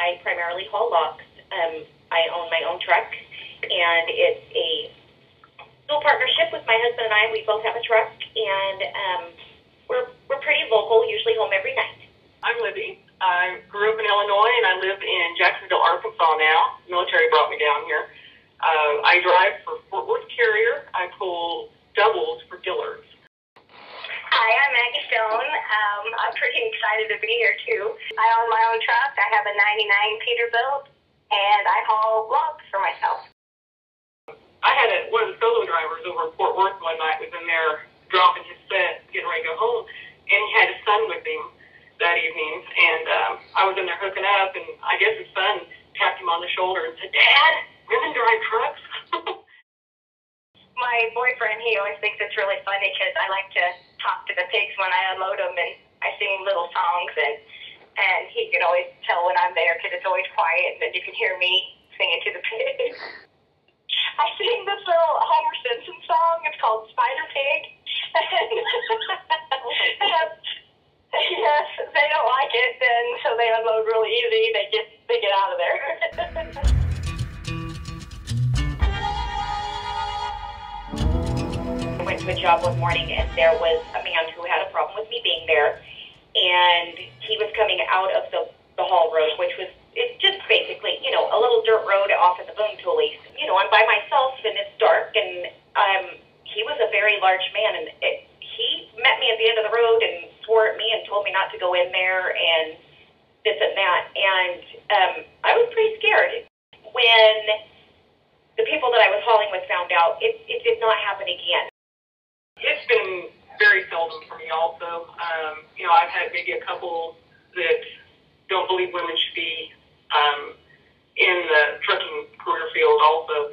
I primarily haul logs. I own my own truck, and it's a dual partnership with my husband and I. We both have a truck, and we're pretty local, usually home every night. I'm Libby. I grew up in Illinois, and I live in Jacksonville, Arkansas now. The military brought me down here. I drive for Fort Worth Carrier. I pull doubles for Dillards. Hi, I'm Maggie Stone. I'm pretty excited to be here, too. I own my own truck. I have a 99 Peterbilt, and I haul logs for myself. I had one of the solo drivers over in Fort Worth one night was in there dropping his set, getting ready to go home, and he had his son with him that evening, and I was in there hooking up, and I guess his son tapped him on the shoulder and said, "Dad, women drive trucks?" My boyfriend, he always thinks it's really funny because I like to talk to the pigs when I unload them, and I sing little songs, and he can always tell when I'm there because it's always quiet, and then you can hear me singing to the pigs. I sing this little Homer Simpson song. It's called Spider Pig. Yes, they don't like it, and so they unload really easy. They get out of there. I went to a job one morning, and there was a man who had a problem with me being there, and he was coming out of the haul road, which was it's just basically, a little dirt road off of the boom toolies. I'm by myself, and it's dark, and he was a very large man, and he met me at the end of the road and swore at me and told me not to go in there and this and that, and I was pretty scared. When the people that I was hauling with found out, it did not happen again. It's been very seldom for me also. I've had maybe a couple that don't believe women should be in the trucking career field also.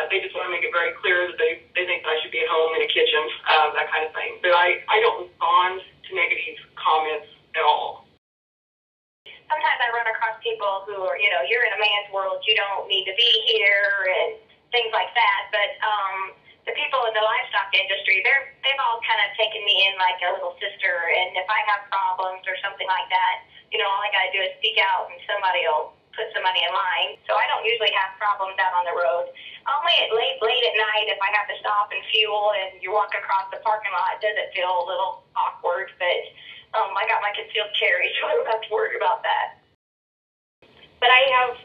They just want to make it very clear that they think I should be at home in a kitchen, that kind of thing. But I don't respond to negative comments at all. Sometimes I run across people who are, you're in a man's world, you don't need to be here, and things like that. But the people in the livestock industry, they've all kind of taken me in like a little sister. And if I have problems or something like that, all I got to do is speak out, and somebody will put somebody in line. So I don't usually have problems out on the road. Only at late at night, if I have to stop and fuel and you walk across the parking lot, does it feel a little awkward? But I got my concealed carry, so I don't have to worry about that. But I have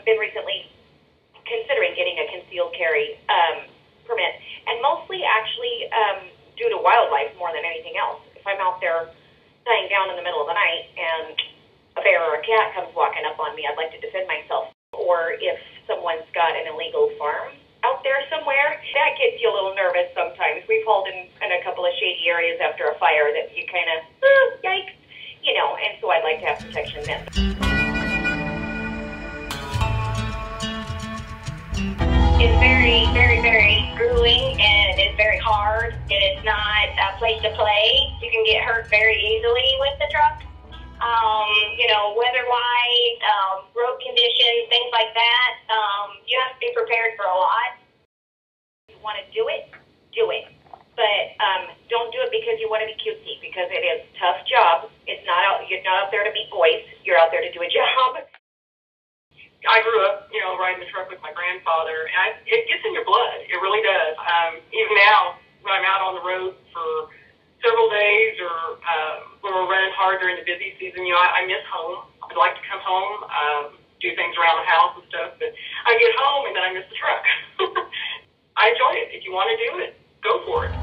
been recently considering getting a concealed carry permit, and mostly actually due to wildlife more than anything else. If I'm out there lying down in the middle of the night and a bear or a cat comes walking up on me, I'd like to defend myself. Or if someone's got an illegal farm out there somewhere, that gets you a little nervous sometimes. We've hauled in a couple of shady areas after a fire that you kind of, yikes, and so I'd like to have protection then. It's very, very, very grueling, and it's very hard. It is not a place to play. You can get hurt very easily with the truck. Weather-wise, road conditions, things like that. You have to be prepared for a lot. If you want to do it, do it. But don't do it because you want to be cutesy, because it is a tough job. You're not out there to meet boys. You're out there to do a job. I grew up, riding the truck with my grandfather, and it gets in your blood. It really does. Even now, when I'm out on the road for several days, or when we're running hard during the busy season, I miss home. I'd like to come home, do things around the house and stuff, but I get home and then I miss the truck. I enjoy it. If you want to do it, go for it.